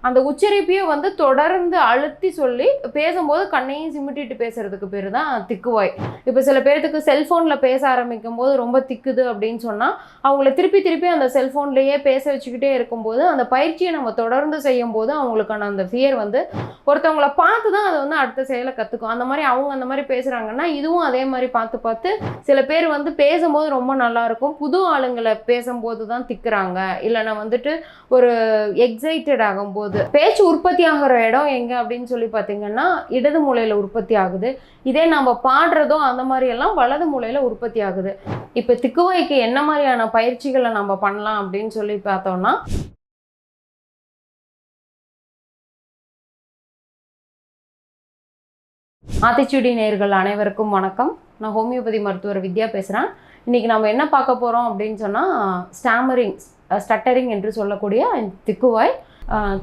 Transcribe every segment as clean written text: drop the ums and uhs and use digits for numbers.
அந்த உச்சரிப்பையும் வந்து தொடர்ந்து அழுத்தி சொல்லி பேசும்போது கண்ணையும் சிமிட்டிட்டு பேசுறதுக்கு பேர் தான் திக்குவாய். இப்போ சில பேர்த்துக்கு செல்ஃபோனில் பேச ஆரம்பிக்கும் போது ரொம்ப திக்குது அப்படின்னு சொன்னால் அவங்கள திருப்பி திருப்பி அந்த செல்ஃபோன்லேயே பேச வச்சுக்கிட்டே இருக்கும்போது அந்த பயிற்சியை நம்ம தொடர்ந்து செய்யும் போது அவங்களுக்கான அந்த ஃபியர் வந்து ஒருத்தவங்களை பார்த்து தான் அதை வந்து அடுத்த செயலை கற்றுக்கும். அந்த மாதிரி அவங்க அந்த மாதிரி பேசுகிறாங்கன்னா இதுவும் அதே மாதிரி பார்த்து பார்த்து சில பேர் வந்து பேசும்போது ரொம்ப நல்லாயிருக்கும், புது ஆளுங்களை பேசும்போது தான் திக்குறாங்க, இல்லைன்னா வந்துட்டு ஒரு எக்ஸைட்டட் ஆகும்போது. பேச்சு உற்பத்தி ஆகிற இடம் எங்கே அப்படின்னு சொல்லி பார்த்தீங்கன்னா இடது மூலையில் உற்பத்தி ஆகுது. இதே நம்ம பாடுறதோ அந்த மாதிரியெல்லாம் வலது மூலையில் உற்பத்தி ஆகுது. இப்போ திக்குவாய்க்கு என்ன மாதிரியான பயிற்சிகளை நம்ம பண்ணலாம் அப்படின்னு சொல்லி பார்த்தோம்னா, ஆத்திச்சூடி நேயர்கள் அனைவருக்கும் வணக்கம். நான் ஹோமியோபதி மருத்துவர் வித்யா பேசுகிறேன். இன்றைக்கி நம்ம என்ன பார்க்க போகிறோம் அப்படின்னு சொன்னால் ஸ்டட்டரிங் என்று சொல்லக்கூடிய திக்குவாய்.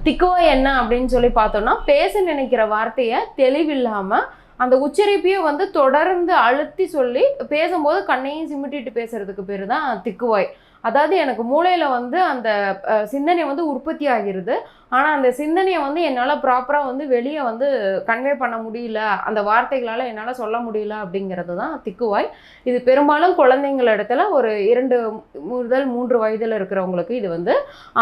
திக்குவாய் என்ன அப்படின்னு சொல்லி பார்த்தோம்னா, பேச நினைக்கிற வார்த்தையை தெளிவில்லாமல் அந்த உச்சரிப்பையும் வந்து தொடர்ந்து அழுத்தி சொல்லி பேசும்போது கண்ணையும் சிமிட்டிட்டு பேசுறதுக்கு பேர் தான் திக்குவாய். அதாவது எனக்கு மூளையில் வந்து அந்த சிந்தனை வந்து உற்பத்தி ஆகிறது, ஆனால் அந்த சிந்தனையை வந்து என்னால் ப்ராப்பராக வந்து வெளியே வந்து கன்வே பண்ண முடியல, அந்த வார்த்தைகளால் என்னால் சொல்ல முடியல அப்படிங்கிறது தான் திக்குவாய். இது பெரும்பாலும் குழந்தைங்கள இடத்துல ஒரு 2 முதல் 3 வயதில் இருக்கிறவங்களுக்கு இது வந்து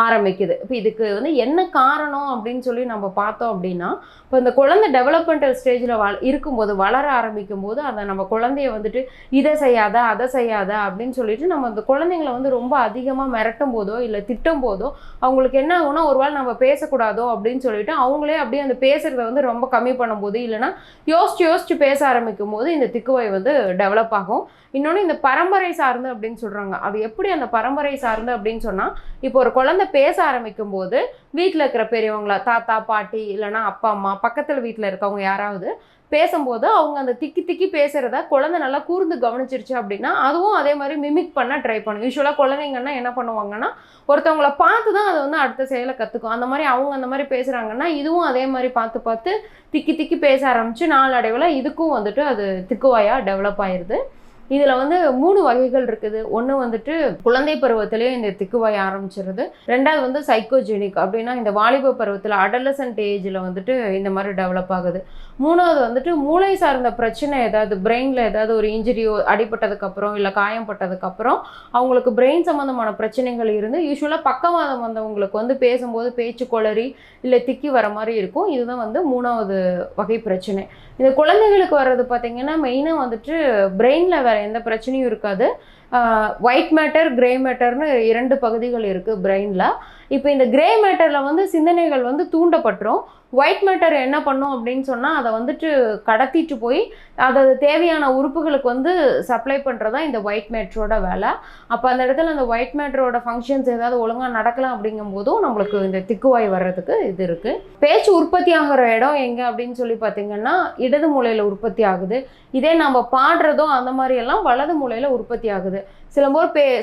ஆரம்பிக்குது. இப்போ இதுக்கு வந்து என்ன காரணம் அப்படின்னு சொல்லி நம்ம பார்த்தோம் அப்படின்னா, இப்போ இந்த குழந்தை டெவலப்மெண்டல் ஸ்டேஜில் இருக்கும்போது வளர ஆரம்பிக்கும் போது அதை நம்ம குழந்தைய வந்துட்டு இதை செய்யாத அதை செய்யாத அப்படின்னு சொல்லிட்டு நம்ம அந்த குழந்தைங்களை வந்து ரொம்ப அதிகமாக மிரட்டும் போதோ இல்லை திட்டும் போதோ அவங்களுக்கு என்ன ஆகும்னா, ஒருவேளை நம்ம பேசக்கூடாதோ அப்படின்னு சொல்லிட்டு அவங்களே அப்படியே அந்த பேசுறதை வந்து ரொம்ப கம்மி பண்ணும்போது, இல்லைன்னா யோசிச்சு பேச ஆரம்பிக்கும் போது இந்த திக்குவாய் வந்து டெவலப் ஆகும். இன்னொன்று இந்த பரம்பரை சார்ந்து அப்படின்னு சொல்கிறாங்க. அது எப்படி அந்த பரம்பரை சார்ந்து அப்படின்னு சொன்னால், இப்போ ஒரு குழந்தை பேச ஆரம்பிக்கும் போது வீட்டில் இருக்கிற பெரியவங்கள தாத்தா பாட்டி இல்லைன்னா அப்பா அம்மா பக்கத்தில் வீட்டில் இருக்கவங்க யாராவது பேசும்போது அவங்க அந்த திக்கி பேசுகிறத குழந்தை நல்லா கூர்ந்து கவனிச்சிருச்சு அப்படின்னா அதுவும் அதே மாதிரி மிமிக் பண்ண ட்ரை பண்ணும். யூஸ்வலாக குழந்தைங்கன்னா என்ன பண்ணுவாங்கன்னா, ஒருத்தவங்களை பார்த்து தான் அதை வந்து அடுத்த செயலை கற்றுக்கும். அந்த மாதிரி அவங்க அந்த மாதிரி பேசுகிறாங்கன்னா இதுவும் அதே மாதிரி பார்த்து திக்கி பேச ஆரம்பித்து நாளடைவில் இதுக்கும் வந்துட்டு அது திக்குவாயாக டெவலப் ஆயிடுது. இதில் வந்து 3 வகைகள் இருக்குது. ஒன்று வந்துட்டு குழந்தை பருவத்திலேயே இந்த திக்குவாய் ஆரம்பிச்சிருது. 2வது வந்து சைக்கோஜெனிக், அப்படின்னா இந்த வாலிப பருவத்தில் அடலசன்ட் ஏஜில் வந்துட்டு இந்த மாதிரி டெவலப் ஆகுது. 3வது வந்துட்டு மூளை சார்ந்த பிரச்சனை, ஏதாவது பிரெயினில் ஏதாவது ஒரு இன்ஜுரியோ அடிபட்டதுக்கப்புறம் இல்லை காயம்பட்டதுக்கப்புறம் அவங்களுக்கு பிரெயின் சம்மந்தமான பிரச்சனைகள் இருந்து யூஸ்வலாக பக்கவாதம் வந்தவங்களுக்கு வந்து பேசும்போது பேச்சு குளறி இல்லை திக்கி வர மாதிரி இருக்கும். இதுதான் வந்து 3வது வகை பிரச்சனை. இந்த குழந்தைகளுக்கு வர்றது பார்த்திங்கன்னா மெயினாக வந்துட்டு பிரெயினில் வேறு எந்த பிரச்சனையும் இருக்காது. ஒயிட் மேட்டர் கிரே மேட்டர்னு 2 பகுதிகள் இருக்குது பிரெயினில். இப்போ இந்த கிரே மேட்டரில் வந்து சிந்தனைகள் வந்து தூண்டப்பட்டுரும். ஒயிட் மேட்டர் என்ன பண்ணும் அப்படின்னு சொன்னால் அதை வந்துட்டு கடத்திட்டு போய் அது தேவையான உறுப்புகளுக்கு வந்து சப்ளை பண்ணுறது தான் இந்த ஒயிட் மேட்டரோட வேலை. அப்போ அந்த இடத்துல அந்த ஒயிட் மேட்டரோட ஃபங்க்ஷன்ஸ் ஏதாவது ஒழுங்காக நடக்கலாம் அப்படிங்கும் போதும் நம்மளுக்கு இந்த திக்குவாய் வர்றதுக்கு இது இருக்குது. பேச்சு உற்பத்தி ஆகிற இடம் எங்கே அப்படின்னு சொல்லி பார்த்திங்கன்னா இடது மூலையில் உற்பத்தி ஆகுது. இதே நம்ம பாடுறதோ அந்த மாதிரியெல்லாம் வலது மூலையில் உற்பத்தி ஆகுது.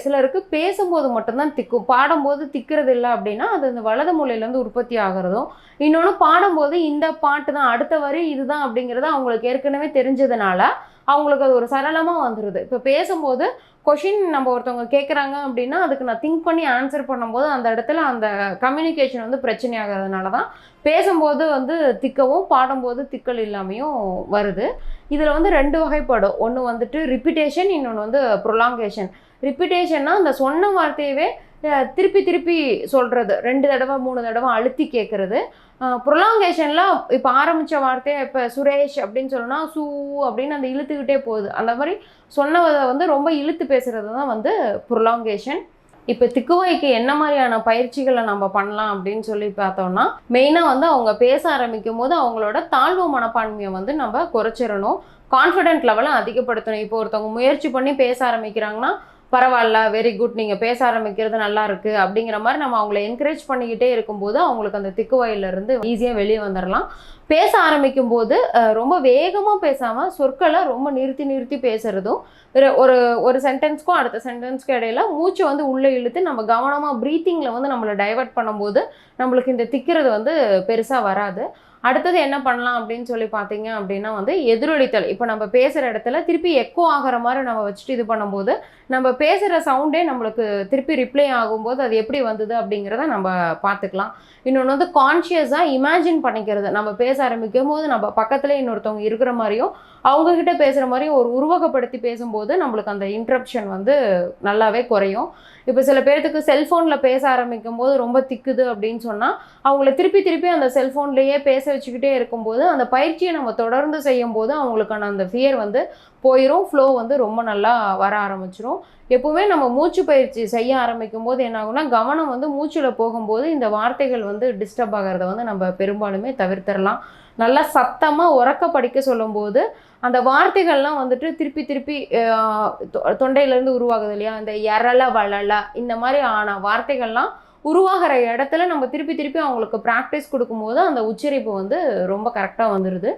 சிலருக்கு பேசும்போது மட்டும்தான் திக்கும், பாடும்போது திக்கிறது இல்லை அப்படின்னா அது இந்த வலது மூலையிலேருந்து உற்பத்தி ஆகிறதும். இன்னொன்று பாடும்போது இந்த பாட்டு தான் அடுத்த வரி இதுதான் அப்படிங்கிறது அவங்களுக்கு ஏற்கனவே தெரிஞ்சதுனால அவங்களுக்கு அது ஒரு சரளமாக வந்துடுது. இப்போ பேசும்போது கொஷின் நம்ம ஒருத்தவங்க கேட்குறாங்க அப்படின்னா அதுக்கு நான் திங்க் பண்ணி ஆன்சர் பண்ணும்போது அந்த இடத்துல அந்த கம்யூனிகேஷன் வந்து பிரச்சனை ஆகிறதுனால தான் பேசும்போது வந்து திக்கவும் பாடும்போது திக்கல் இல்லாமையும் வருது. இதில் வந்து 2 வகைப்படும். ஒன்று வந்துட்டு ரிப்பீட்டேஷன், இன்னொன்று வந்து ப்ரொலாங்கேஷன். ரிப்பீட்டேஷன்னா அந்த சொன்ன வார்த்தையவே திருப்பி சொல்கிறது, 2 தடவை 3 தடவை அழுத்தி கேட்குறது. ப்ரொலாங்கேஷனில் இப்போ ஆரம்பித்த வார்த்தையை இப்போ சுரேஷ் அப்படின்னு சொன்னால் சூ அப்படின்னு அந்த இழுத்துக்கிட்டே போகுது. அந்த மாதிரி சொன்னதை வந்து ரொம்ப இழுத்து பேசுகிறது தான் வந்து ப்ரொலாங்கேஷன். இப்போ திக்குவாய்க்கு என்ன மாதிரியான பயிற்சிகளை நம்ம பண்ணலாம் அப்படின்னு சொல்லி பார்த்தோம்னா, மெயினாக வந்து அவங்க பேச ஆரம்பிக்கும் போது அவங்களோட தாழ்வு மனப்பான்மையை வந்து நம்ம குறைச்சிடணும். கான்ஃபிடென்ட் லெவலை அதிகப்படுத்தணும். இப்போ ஒருத்தவங்க முயற்சி பண்ணி பேச ஆரம்பிக்கிறாங்கன்னா பரவாயில்ல, வெரி குட், நீங்கள் பேச ஆரம்பிக்கிறது நல்லா இருக்குது அப்படிங்கிற மாதிரி நம்ம அவங்கள என்கரேஜ் பண்ணிக்கிட்டே இருக்கும்போது அவங்களுக்கு அந்த திக்குவாயிலிருந்து ஈஸியாக வெளியே வந்துடலாம். பேச ஆரம்பிக்கும் போது ரொம்ப வேகமாக பேசாமல் சொற்களை ரொம்ப நிறுத்தி பேசுகிறதும், ஒரு சென்டென்ஸ்க்கும் அடுத்த சென்டென்ஸ்க்கும் இடையில மூச்சை வந்து உள்ளே இழுத்து நம்ம கவனமாக ப்ரீத்திங்கில் வந்து நம்மளை டைவர்ட் பண்ணும்போது நம்மளுக்கு இந்த திக்கிறது வந்து பெருசாக வராது. அடுத்தது என்ன பண்ணலாம் அப்படின்னு சொல்லி பார்த்தீங்க அப்படின்னா வந்து எதிரொலித்தல். இப்போ நம்ம பேசுகிற இடத்துல திருப்பி எக்கோ ஆகிற மாதிரி நம்ம வச்சுட்டு இது பண்ணும்போது நம்ம பேசுகிற சவுண்டே நம்மளுக்கு திருப்பி ரிப்ளை ஆகும்போது அது எப்படி வந்தது அப்படிங்கிறத நம்ம பார்த்துக்கலாம். இன்னொன்று வந்து கான்ஷியஸாக இமேஜின் பண்ணிக்கிறது. நம்ம பேச ஆரம்பிக்கும் போது நம்ம பக்கத்தில் இன்னொருத்தவங்க இருக்கிற மாதிரியும் அவங்கக்கிட்ட பேசுகிற மாதிரியும் ஒரு உருவகப்படுத்தி பேசும்போது நம்மளுக்கு அந்த இன்ட்ரப்ஷன் வந்து நல்லாவே குறையும். இப்போ சில பேர்த்துக்கு செல்ஃபோனில் பேச ஆரம்பிக்கும் போது ரொம்ப திக்குது அப்படின்னு சொன்னால் அவங்கள திருப்பி திருப்பி அந்த செல்ஃபோன்லேயே பேச வச்சுக்கிட்டே இருக்கும்போது அந்த பயிற்சியை நம்ம தொடர்ந்து செய்யும்போது அவங்களுக்கான அந்த ஃபியர் வந்து போயிடும், ஃப்ளோ வந்து ரொம்ப நல்லா வர ஆரம்பிச்சிடும். எப்போவுமே நம்ம மூச்சு பயிற்சி செய்ய ஆரம்பிக்கும் போது என்ன ஆகும்னா கவனம் வந்து மூச்சில் போகும்போது இந்த வார்த்தைகள் வந்து டிஸ்டர்ப் ஆகிறத வந்து நம்ம பெரும்பாலுமே தவிர்த்திடலாம். நல்லா சத்தமாக உறக்க படிக்க சொல்லும்போது அந்த வார்த்தைகள்லாம் வந்துட்டு திருப்பி திருப்பி தொண்டையிலேருந்து உருவாகுது இல்லையா, இந்த எரல வளல இந்த மாதிரி ஆன வார்த்தைகள்லாம் உருவாகிற இடத்துல நம்ம திருப்பி திருப்பி அவங்களுக்கு ப்ராக்டிஸ் கொடுக்கும்போது அந்த உச்சரிப்பு வந்து ரொம்ப கரெக்டாக வந்துடுது.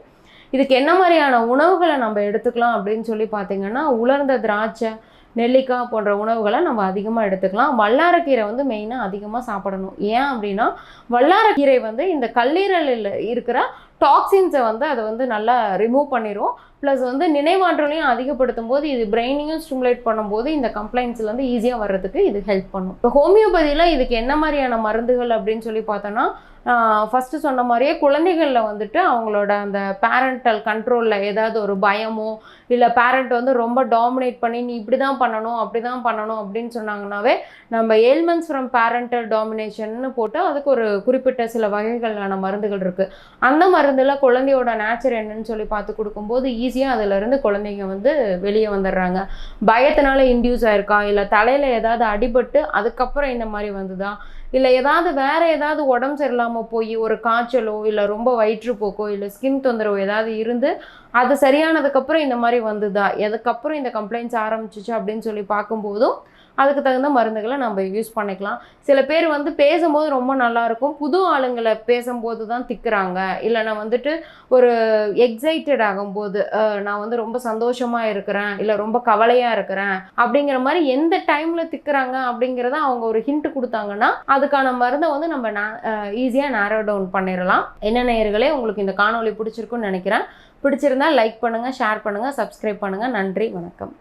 இதுக்கு என்ன மாதிரியான உணவுகளை நம்ம எடுத்துக்கலாம் அப்படின்னு சொல்லி பார்த்தீங்கன்னா உலர்ந்த திராட்சை, நெல்லிக்காய் போன்ற உணவுகளை நம்ம அதிகமாக எடுத்துக்கலாம். வல்லாரக்கீரை வந்து மெயினாக அதிகமாக சாப்பிடணும். ஏன் அப்படின்னா வல்லாரக்கீரை வந்து இந்த கல்லீரலில் இருக்கிற டாக்ஸின்ஸை வந்து அதை வந்து நல்லா ரிமூவ் பண்ணிடும். ப்ளஸ் வந்து நினைவாற்றலையும் அதிகப்படுத்தும் போது இது பிரெயினையும் ஸ்டிமுலேட் பண்ணும்போது இந்த கம்ப்ளைண்ட்ஸ்லேருந்து ஈஸியாக வர்றதுக்கு இது ஹெல்ப் பண்ணும். இப்போ ஹோமியோபதியில் இதுக்கு என்ன மாதிரியான மருந்துகள் அப்படின்னு சொல்லி பார்த்தோன்னா ஃபஸ்ட்டு சொன்ன மாதிரியே குழந்தைகளில் வந்துட்டு அவங்களோட அந்த பேரண்டல் கண்ட்ரோலில் ஏதாவது ஒரு பயமோ இல்லை பேரண்ட் வந்து ரொம்ப டாமினேட் பண்ணி நீ இப்படி தான் பண்ணணும் அப்படி தான் பண்ணணும் அப்படின்னு சொன்னாங்கன்னாவே நம்ம ஏல்மெண்ட்ஸ் ஃப்ரம் பேரண்டல் டாமினேஷன்னு போட்டு அதுக்கு ஒரு குறிப்பிட்ட சில வகைகளான மருந்துகள் இருக்குது. அந்த மருந்தில் குழந்தையோட நேச்சர் என்னன்னு சொல்லி பார்த்து கொடுக்கும்போது ஈஸியாக அதிலிருந்து குழந்தைங்க வந்து வெளியே வந்துடுறாங்க. பயத்தினால இன்டியூஸ் ஆயிருக்கா, இல்லை தலையில் ஏதாவது அடிபட்டு அதுக்கப்புறம் இந்த மாதிரி வந்துதா, இல்லை ஏதாவது வேறு ஏதாவது உடம்பு சரியில்லாமல் போய் ஒரு காய்ச்சலோ இல்லை ரொம்ப வயிற்றுப்போக்கோ இல்லை ஸ்கின் தொந்தரவு ஏதாவது இருந்து அது சரியானதுக்கப்புறம் இந்த மாதிரி வந்துதா, எதுக்கப்புறம் இந்த கம்ப்ளைண்ட்ஸ் ஆரம்பிச்சிச்சு அப்படின்னு சொல்லி பார்க்கும்போதும் அதுக்கு தகுந்த மருந்துகளை நம்ம யூஸ் பண்ணிக்கலாம். சில பேர் வந்து பேசும்போது ரொம்ப நல்லாயிருக்கும், புது ஆளுங்களை பேசும்போது தான் திக்குறாங்க, இல்லை நான் வந்துட்டு ஒரு எக்ஸைட்டட் ஆகும்போது நான் வந்து ரொம்ப சந்தோஷமாக இருக்கிறேன் இல்லை ரொம்ப கவலையாக இருக்கிறேன் அப்படிங்கிற மாதிரி எந்த டைமில் திக்குறாங்க அப்படிங்கிறத அவங்க ஒரு ஹிண்ட் கொடுத்தாங்கன்னா அதுக்கான மருந்தை வந்து நம்ம ஈஸியாக நேரோ டவுன் பண்ணிடலாம். என்ன நேயர்களே, உங்களுக்கு இந்த காணொளி பிடிச்சிருக்குன்னு நினைக்கிறேன். பிடிச்சிருந்தா லைக் பண்ணுங்கள், ஷேர் பண்ணுங்கள், சப்ஸ்கிரைப் பண்ணுங்கள். நன்றி, வணக்கம்.